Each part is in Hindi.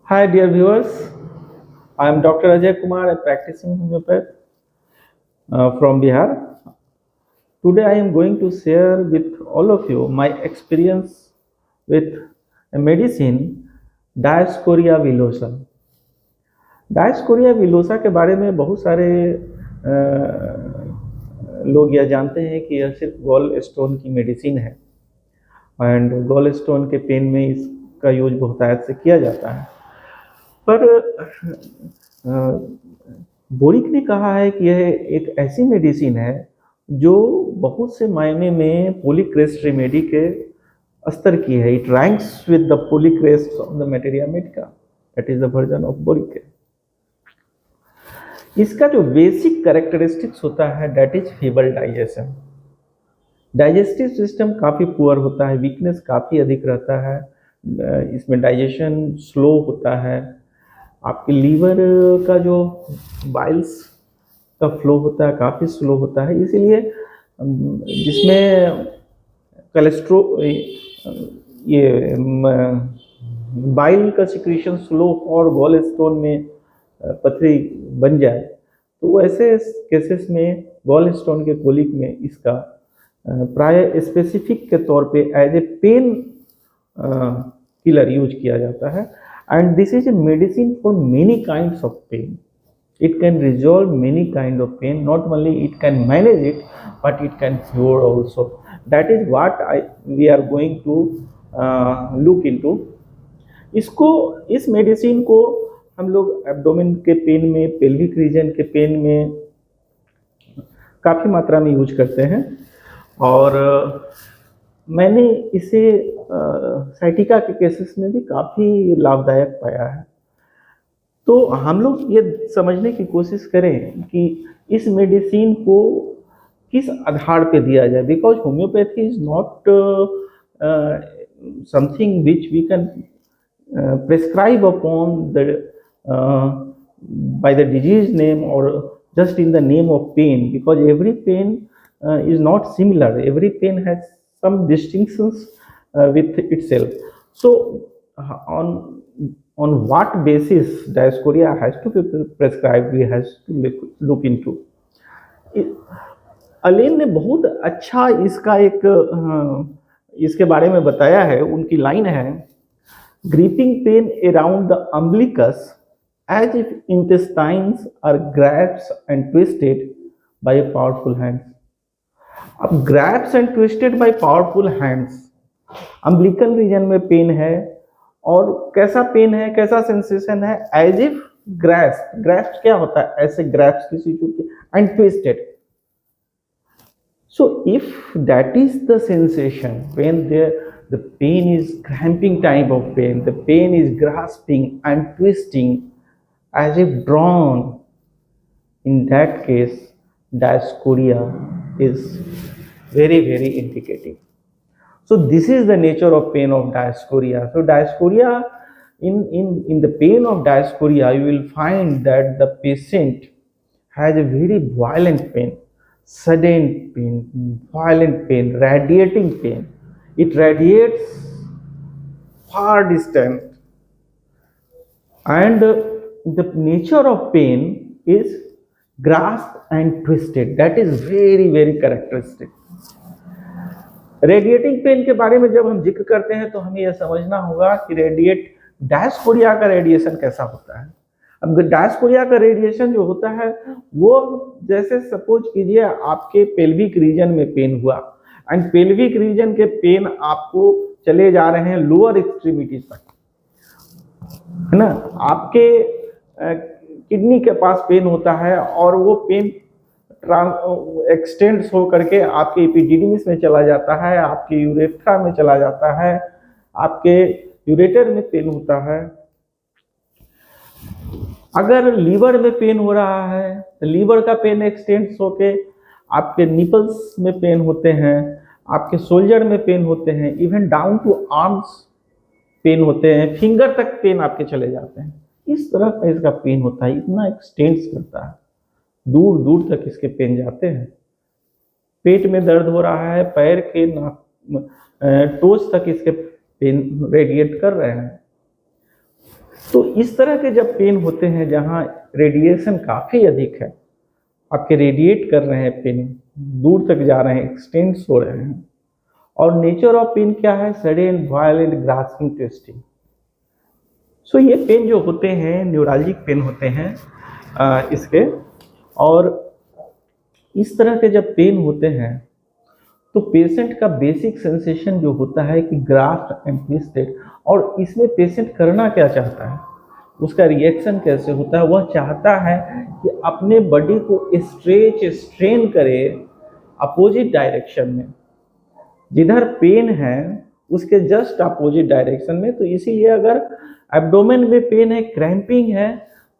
Hi, dear viewers. I am Dr. Ajay Kumar, a practicing homeopath from Bihar. Today, I am going to share with all of you my experience with a medicine, Dioscorea villosa. Dioscorea villosa के बारे में बहुत सारे लोग यह जानते हैं कि यह सिर्फ गॉल स्टोन की मेडिसिन है एंड गॉल स्टोन के पेन में इसका यूज बहुतायत से किया जाता है। पर बोरिक ने कहा है कि यह एक ऐसी मेडिसिन है जो बहुत से मायने में पोलीक्रेस्ट रेमेडी के स्तर की है। It ranks with the polychrest of the materia medica, that is the version of boric. इसका जो बेसिक कैरेक्टरिस्टिक्स होता है that is feeble digestion. Digestive system काफ़ी पुअर होता है, वीकनेस काफ़ी अधिक रहता है, इसमें डाइजेशन स्लो होता है। आपके लीवर का जो बाइल्स का फ्लो होता है काफ़ी स्लो होता है, इसीलिए जिसमें कोलेस्ट्रो ये बाइल का सिक्रीशन स्लो और गॉल स्टोन में पथरी बन जाए तो ऐसे केसेस में गॉल स्टोन के कोलिक में इसका प्राय स्पेसिफिक के तौर पे as a pain killer use किया जाता है। And this is a medicine for many kinds of pain. It can resolve many kind of pain. Not only it can manage it, but it can cure also. That is what we are going to look into. इस मेडिसिन को हम लोग एब्डोमेन के पेन में, पेल्विक रीजन के पेन में काफ़ी मात्रा में यूज करते हैं और मैंने इसे साइटिका के केसेस में भी काफ़ी लाभदायक पाया है। तो हम लोग ये समझने की कोशिश करें कि इस मेडिसिन को किस आधार पे दिया जाए, because homeopathy is not something which we can prescribe upon the by the disease name or just in the name of pain, because every pain is not similar. Every pain has some distinctions with itself. So on what basis Dioscorea has to be prescribed, we has to look into. अलेन ने बहुत अच्छा इसका एक इसके बारे में बताया है। उनकी लाइन है, griping pain around the umbilicus as if intestines are grasped and twisted by powerful hands. अब grasped and twisted by powerful hands, umbilical region में पेन है और कैसा पेन है, कैसा सेंसेशन है, एज इफ ग्रास्प। ग्रास्प क्या होता है? ऐसे ग्रास्प किसी चीज की, and twisted. So if that is the sensation when the pain is cramping type of pain, the pain is grasping and twisting as if drawn, in that case Dioscorea is very indicative. So this is the nature of pain of Dioscorea. So Dioscorea, in the pain of Dioscorea, you will find that the patient has a very violent pain, sudden pain, violent pain, radiating pain. It radiates far distant, and the nature of pain is grasped and twisted. That is very characteristic. Radiating pain के बारे में जब हम जिक्र करते हैं तो हमें यह समझना होगा कि डायस्कोरिया का रेडिएशन कैसा होता है। अब डायस्कोरिया का रेडिएशन जो होता है वो जैसे सपोज कीजिए आपके पेल्विक रीजन में पेन हुआ एंड पेल्विक रीजन के पेन आपको चले जा रहे हैं लोअर एक्सट्रीमिटीज तक, है ना। आपके किडनी के पास पेन होता है और वो पेन एक्सटेंड्स हो करके आपके एपिडिडिमिस में चला जाता है, आपके यूरेथ्रा में चला जाता है, आपके यूरेटर में पेन होता है। अगर लीवर में पेन हो रहा है तो लीवर का पेन एक्सटेंड्स होके आपके निपल्स में पेन होते हैं, आपके शोल्डर में पेन होते हैं, even down to arms pain होते हैं, फिंगर तक पेन आपके चले जाते हैं। इस तरह का इसका पेन होता है, इतना एक्सटेंड्स करता है, दूर तक इसके पेन जाते हैं। पेट में दर्द हो रहा है, पैर के टोज तक इसके पेन रेडिएट कर रहे हैं। तो इस तरह के जब पेन होते हैं जहाँ रेडिएशन काफ़ी अधिक है, आपके रेडिएट कर रहे हैं पेन, दूर तक जा रहे हैं, एक्सटेंड्स हो रहे हैं, और नेचर ऑफ पेन क्या है, सडन वायलेंट ग्रास्पिंग ट्विस्टिंग। सो ये पेन जो होते हैं न्यूरालजिक पेन होते हैं इसके। और इस तरह के जब पेन होते हैं तो पेशेंट का बेसिक सेंसेशन जो होता है कि ग्रास्प एंड ट्विस्टेड, और इसमें पेशेंट करना क्या चाहता है, उसका रिएक्शन कैसे होता है, वह चाहता है कि अपने बॉडी को स्ट्रेच स्ट्रेन करे अपोजिट डायरेक्शन में, जिधर पेन है उसके जस्ट अपोजिट डायरेक्शन में। तो इसीलिए अगर एब्डोमेन में पेन है, क्रैम्पिंग है,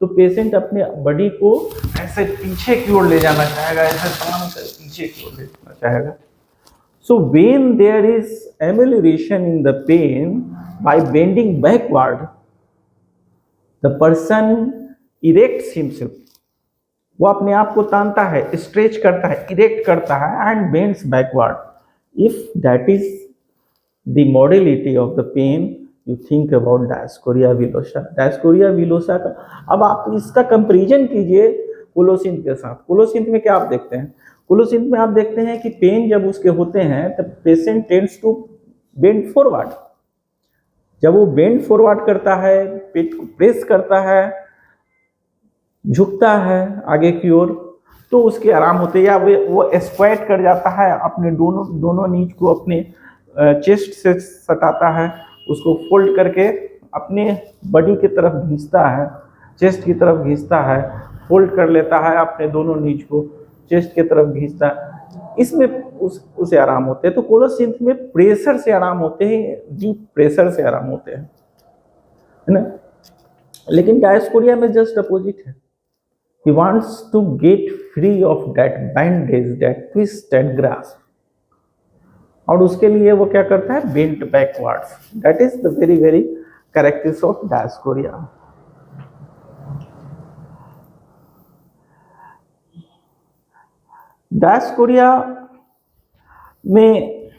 तो पेशेंट अपने बॉडी को ऐसे पीछे की ओर ले जाना चाहेगा, ऐसे तान कर पीछे की ओर ले जाना चाहेगा। So when there is amelioration in the pain by bending backward, the person erects himself. वो अपने आप को तानता है, स्ट्रेच करता है, इरेक्ट करता है and bends backward. If that is the modality of the pain, you think about Dioscorea villosa. Dioscorea villosa का अब आप इसका कंपेरिजन कीजिए कोलोसिंथ के साथ। कोलोसिंथ में क्या आप देखते हैं, कोलोसिंथ में आप देखते हैं कि पेन जब उसके होते हैं तब patient tends to bend forward. जब वो बेंड फॉरवर्ड करता है, पेट को प्रेस करता है, झुकता है आगे की ओर, तो उसके आराम होते हैं। या वो स्क्वैट कर जाता है, अपने दोनों नीज को अपने चेस्ट से सटाता है, उसको फोल्ड करके अपने बॉडी की तरफ खींचता है, चेस्ट की तरफ खींचता है, फोल्ड कर लेता है अपने दोनों नीज को, चेस्ट की तरफ खींचता है। इसमें उसे आराम होते हैं। तो कोलोसिंथ में प्रेशर से आराम होते हैं, डीप प्रेशर से आराम होते हैं, है ना। लेकिन डायस्कोरिया में जस्ट अपोजिट है। He wants to get free of that bandage, that twist and grasp, और उसके लिए वो क्या करता है, bent backwards. That is the very very characteristic of diascoria. Dioscorea में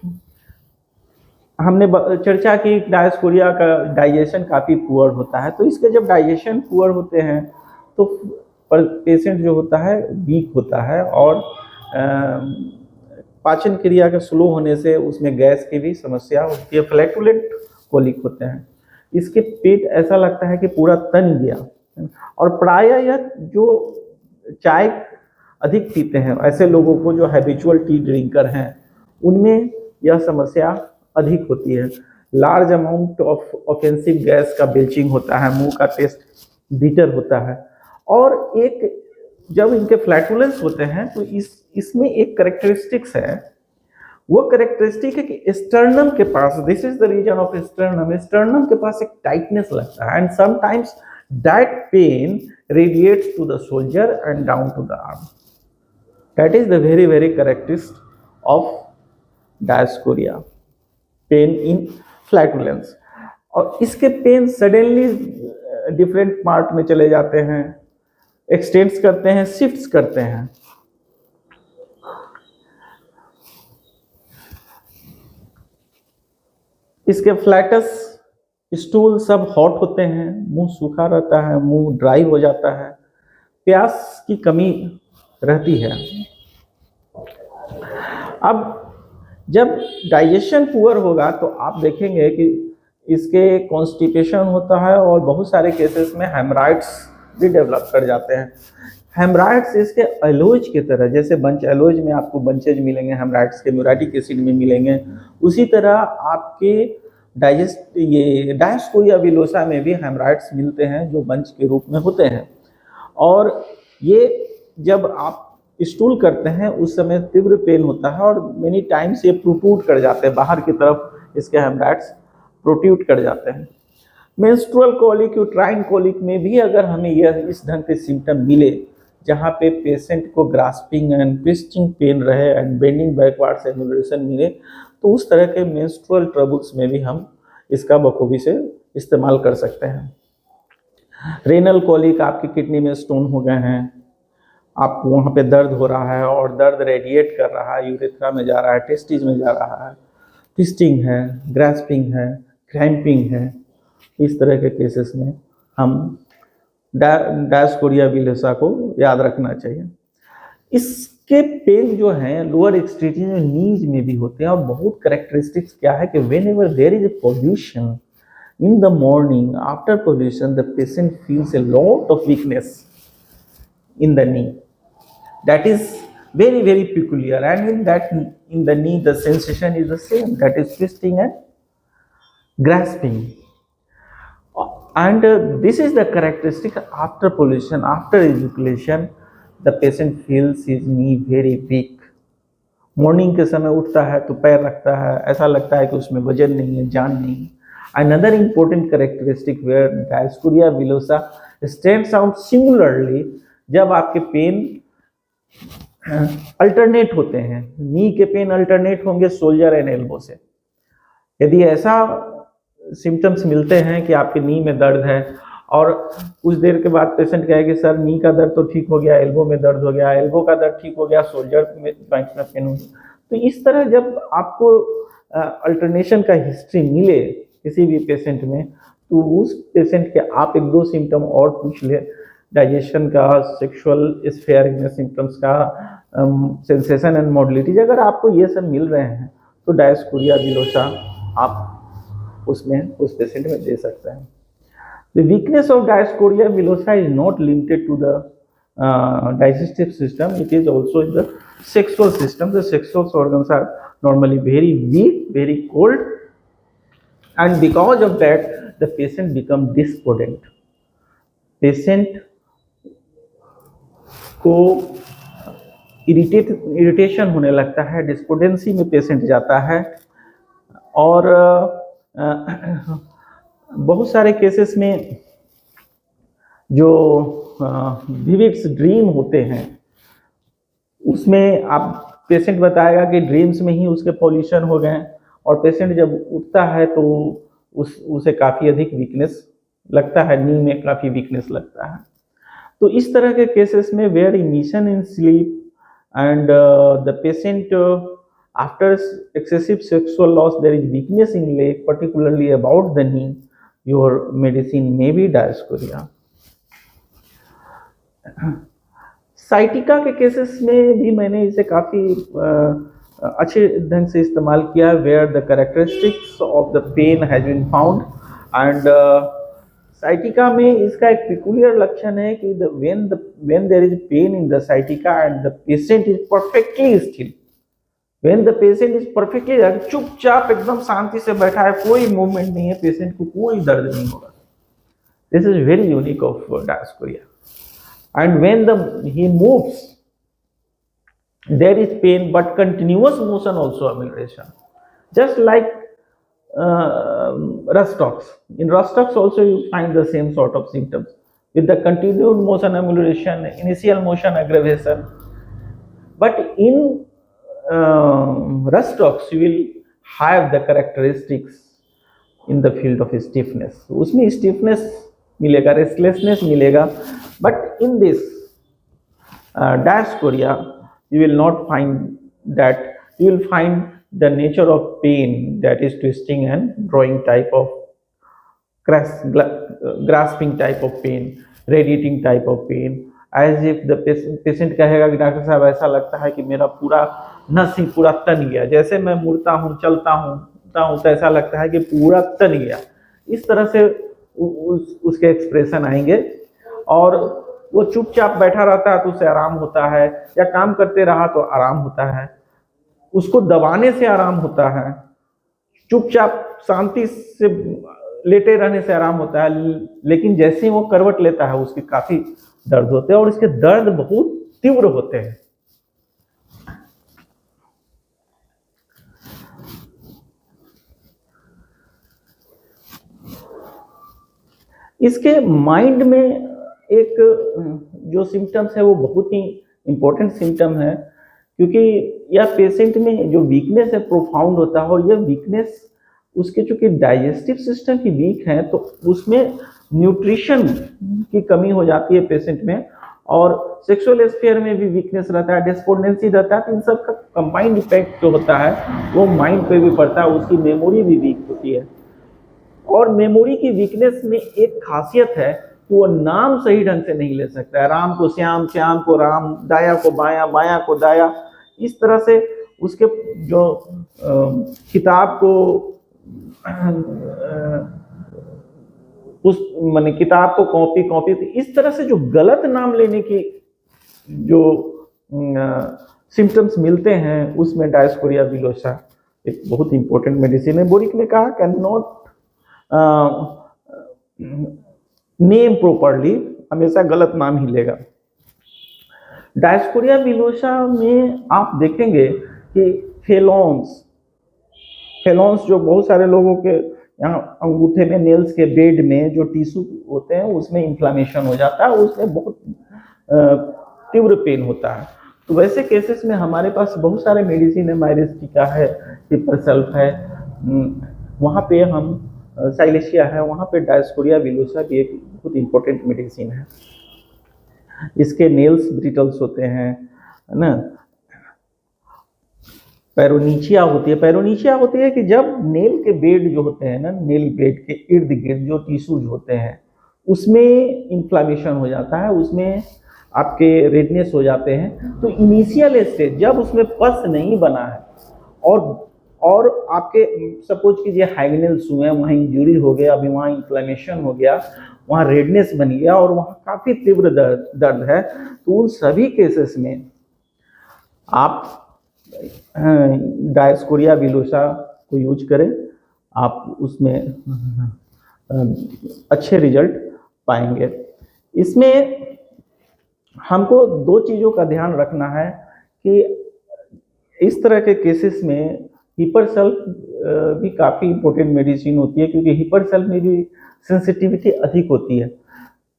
हमने चर्चा की, डायस्कोरिया का डाइजेशन काफ़ी पुअर होता है। तो इसके जब डाइजेशन पुअर होते हैं तो पेशेंट जो होता है वीक होता है, और पाचन क्रिया के स्लो होने से उसमें गैस की भी समस्या होती है, फ्लैटुलेंट कोलिक होते हैं। इसके पेट ऐसा लगता है कि पूरा तन गया। और प्रायः यह जो चाय अधिक पीते हैं, ऐसे लोगों को जो हैबिचुअल टी ड्रिंकर हैं, उनमें यह समस्या अधिक होती है। Large amount of offensive gas का बेल्चिंग होता है, मुंह का टेस्ट बीटर होता है। और एक जब इनके फ्लैटुलेंस होते हैं तो इसमें एक करेक्टरिस्टिक्स है, वो करेक्टरिस्टिक है कि स्टर्नम के पास, this is the region of sternum, sternum के पास एक टाइटनेस लगता है, and sometimes that pain radiates to the shoulder and down to the arm. That is the very very characteristic of Dioscorea, pain in flatulence. और इसके पेन सडनली डिफरेंट पार्ट में चले जाते हैं, एक्सटेंड्स करते हैं, शिफ्ट्स करते हैं। इसके फ्लैटस स्टूल सब हॉट होते हैं, मुंह सूखा रहता है, मुंह ड्राई हो जाता है, प्यास की कमी रहती है। अब जब डाइजेशन पुअर होगा तो आप देखेंगे कि इसके कॉन्स्टिपेशन होता है, और बहुत सारे केसेस में हेमराइड्स भी डेवलप कर जाते हैं। हेमराइड्स इसके एलोज की तरह, जैसे बंच एलोज में आपको बंचेज मिलेंगे हेमराइड्स के, म्यूराटिक एसिड में मिलेंगे, उसी तरह आपके ये डायस्कोरिया विलोसा में भी हेमराइड्स मिलते हैं जो बंच के रूप में होते हैं। और ये जब आप स्टूल करते हैं उस समय तीव्र पेन होता है, और मेनी टाइम्स ये प्रोट्रूड कर जाते हैं बाहर की तरफ, इसके हेमराइड्स प्रोट्रूड कर जाते हैं। मेंस्ट्रुअल कोलिक, यूट्राइन कोलिक में भी अगर हमें यह इस ढंग के सिम्टम मिले जहाँ पे पेशेंट को ग्रास्पिंग एंड ट्विस्टिंग पेन रहे एंड बेंडिंग बैकवर्ड से एम्यूलेशन मिले, तो उस तरह के मेंस्ट्रुअल ट्रबल्स में भी हम इसका बखूबी से इस्तेमाल कर सकते हैं। रेनल कोलिक, आपकी किडनी में स्टोन हो गए हैं, आपको वहाँ पे दर्द हो रहा है और दर्द रेडिएट कर रहा है, यूरेथ्रा में जा रहा है, टेस्टिस में जा रहा है, ट्विस्टिंग है, ग्रास्पिंग है, क्रैम्पिंग है, इस तरह के केसेस में हम डायस्कोरिया विलोसा को याद रखना चाहिए। इसके पेन जो हैं लोअर एक्सट्रीमिटी में, नीज में भी होते हैं। और बहुत करेक्टरिस्टिक्स क्या है कि when ever there is a pollution in the morning after pollution, the patient feels a lot of weakness in the knee. That is very very peculiar, and in the knee the sensation is the same, that is twisting and grasping. And this is the characteristic after pollution, after ejaculation, the patient feels his knee very weak. Morning के समय उठता है तो पैर रखता है, ऐसा लगता है कि उसमें वजन नहीं है, जान नहीं है। Another important characteristic where Dioscorea villosa stands out similarly, जब आपके पेन अल्टरनेट होते हैं, नी के पेन अल्टरनेट होंगे शोल्डर एंड एल्बो से। यदि ऐसा सिम्टम्स मिलते हैं कि आपके नी में दर्द है और कुछ देर के बाद पेशेंट कहे कि सर नी का दर्द तो ठीक हो गया, एल्बो में दर्द हो गया, एल्बो का दर्द ठीक हो गया, शोल्डर में जॉइंट्स में पेन हो गया, तो इस तरह जब आपको अल्टरनेशन का हिस्ट्री मिले किसी भी पेशेंट में, तो उस पेशेंट के आप एक दो सिम्टम और पूछ ले, डाइजेशन का, सेक्सुअल स्फेयर में सिम्टम्स का, सेंसेशन एंड मोडलिटी, अगर आपको ये सब मिल रहे हैं तो डायस्कोरिया विलोसा आप उसमें उस पेशेंट में दे सकते हैं। The weakness of Dioscorea villosa is not limited to the digestive system, it is also in the sexual system. The sexual organs are normally very weak, very cold, and because of that the patient become dyspodent. Patient को इरिटेशन होने लगता है, डिस्पोडेंसी में पेशेंट जाता है। और बहुत सारे केसेस में जो विविड्स ड्रीम होते हैं उसमें आप पेशेंट बताएगा कि ड्रीम्स में ही उसके पॉल्यूशन हो गए, और पेशेंट जब उठता है तो उसे काफ़ी अधिक वीकनेस लगता है, नी में काफ़ी वीकनेस लगता है। तो इस तरह के केसेस में where emission in sleep and the patient after excessive sexual loss there is weakness in leg particularly about the knee, your medicine may be Dioscorea. Sciatica के केसेस में भी मैंने इसे काफ़ी अच्छे ढंग से इस्तेमाल किया, where the characteristics of the pain has been found. And sciatica में इसका एक पिकुलियर लक्षण है कि when there is pain in the sciatica and the patient is perfectly still, When the patient is perfectly चुपचाप एकदम शांति से बैठा है, कोई मूवमेंट नहीं है, पेशेंट को कोई दर्द नहीं होगा। This is very unique of Dioscorea. And when he moves, there is pain, but continuous motion also amelioration, just like Rustox. In Rustox also you find the same sort of symptoms with the continued motion amelioration, initial motion aggravation. But in Rustox you will have the characteristics in the field of stiffness. उसमें stiffness मिलेगा, restlessness मिलेगा, but in this Dioscorea you will not find that. You will find the nature of pain, that is twisting and drawing type of grasping type of pain, radiating type of pain, as if the patient कहेगा कि डॉक्टर साहब ऐसा लगता है कि मेरा पूरा नस ही पूरा तन गया, जैसे मैं मुड़ता हूँ, चलता हूँ तो ऐसा लगता है कि पूरा तन गया। इस तरह से उसके एक्सप्रेशन आएंगे, और वो चुपचाप बैठा रहता है तो उसे आराम होता है, या काम करते रहा तो आराम होता है, उसको दबाने से आराम होता है, चुपचाप शांति से लेटे रहने से आराम होता है, लेकिन जैसे ही वो करवट लेता है उसके काफ़ी दर्द होते हैं, और इसके दर्द बहुत तीव्र होते हैं। इसके माइंड में एक जो सिम्टम्स है वो बहुत ही इम्पोर्टेंट सिम्टम है, क्योंकि यह पेशेंट में जो वीकनेस है प्रोफाउंड होता है, और यह वीकनेस उसके चूँकि डाइजेस्टिव सिस्टम ही वीक है तो उसमें न्यूट्रिशन की कमी हो जाती है पेशेंट में, और सेक्सुअल स्फीयर में भी वीकनेस रहता है, डिस्पोर्डेंसी रहता है। तो इन सब का कंबाइंड इफेक्ट जो होता है वो माइंड पे भी पड़ता है, उसकी मेमोरी भी वीक होती है। और मेमोरी की वीकनेस में एक खासियत है कि वो नाम सही ढंग से नहीं ले सकता है। राम को श्याम, श्याम को राम, दाया को बाया, बाया को दाया, इस तरह से उसके जो किताब को उस माने किताब को कॉपी कॉपी, इस तरह से जो गलत नाम लेने की जो सिम्टम्स मिलते हैं, उसमें डायस्कोरिया विलोसा एक बहुत इंपॉर्टेंट मेडिसिन है। बोरिक ने कहा कैन नॉट नेम प्रॉपरली, हमेशा गलत नाम ही लेगा। डायस्कोरिया विलोसा में आप देखेंगे कि फेलॉन्स जो बहुत सारे लोगों के यहाँ अंगूठे में, नेल्स के बेड में जो टिश्यू होते हैं उसमें इन्फ्लामेशन हो जाता है, उसमें बहुत तीव्र पेन होता है। तो वैसे केसेस में हमारे पास बहुत सारे मेडिसिन है, माइरिस्टिका है, हिपरसल्फ है, वहाँ पे हम साइलेशिया है, वहाँ पे डायस्कोरिया विलोसा भी एक बहुत इंपॉर्टेंट मेडिसिन है। इसके नेल्स ब्रिटल्स होते हैं, है ना। पैरोनीचिया होती है कि जब नेल के बेड जो होते हैं ना, नेल बेड के इर्द गिर्द जो टिश्यूज होते हैं उसमें इन्फ्लामेशन हो जाता है, उसमें आपके रेडनेस हो जाते हैं। तो इनिशियल स्टेज जब उसमें पस नहीं बना है और आपके सपोज कीजिए हाइगनेल्स हुए, वहाँ इंजुरी हो गया, अभी वहाँ इन्फ्लामेशन हो गया, वहाँ रेडनेस बन गया और वहाँ काफ़ी तीव्र दर्द है, तो उन सभी केसेस में आप डायस्कोरिया विलोसा को यूज करें, आप उसमें अच्छे रिजल्ट पाएंगे। इसमें हमको दो चीज़ों का ध्यान रखना है कि इस तरह के केसेस में हिपरसल्फ भी काफ़ी इंपॉर्टेंट मेडिसिन होती है, क्योंकि हिपरसल्फ में भी सेंसिटिविटी अधिक होती है।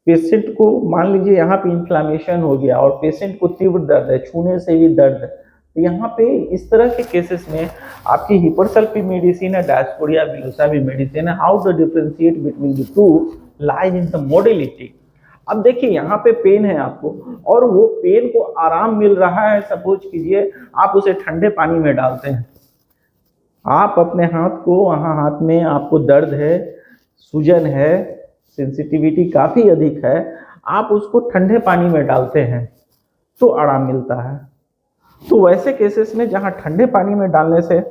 पेशेंट को मान लीजिए यहाँ पे इन्फ्लामेशन हो गया और पेशेंट को तीव्र दर्द है, छूने से ही दर्द है, तो यहाँ पे इस तरह के केसेस में आपकी हिपरसल्फ भी मेडिसिन है, डायस्कोरिया विलोसा भी मेडिसिन है। How to differentiate between the two lies in the modality. अब देखिए यहाँ पे पेन है आपको और वो पेन को आराम मिल रहा है, सपोज कीजिए आप उसे ठंडे पानी में डालते हैं, आप अपने हाथ को, वहाँ हाथ में आपको दर्द है, सूजन है, सेंसिटिविटी काफ़ी अधिक है, आप उसको ठंडे पानी में डालते हैं तो आराम मिलता है। तो वैसे केसेस में जहाँ ठंडे पानी में डालने से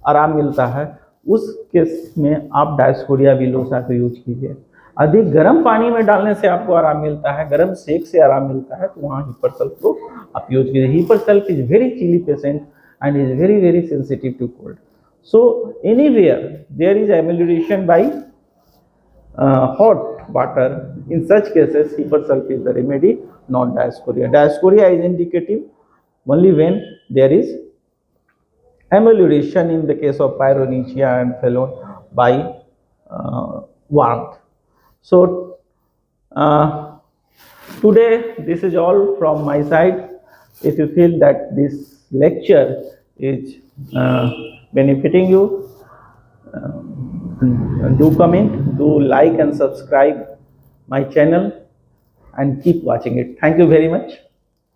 आराम मिलता है, उस केस में आप डायस्कोरिया विलोसा को यूज कीजिए। अधिक गर्म पानी में डालने से आपको आराम मिलता है, गर्म सेक से आराम मिलता है, तो वहाँ हिपरसल्फ को आप यूज कीजिए। Hepar sulph is very chilly patient and is very sensitive to cold. So anywhere there is amelioration by hot water, in such cases hipersulf is the remedy, not diascoria. Diascoria is indicative only when there is amelioration in the case of pyronychia and phelon by warmth. So today this is all from my side. If you feel that this lecture is benefiting you, do comment, do like and subscribe my channel and keep watching it. Thank you very much.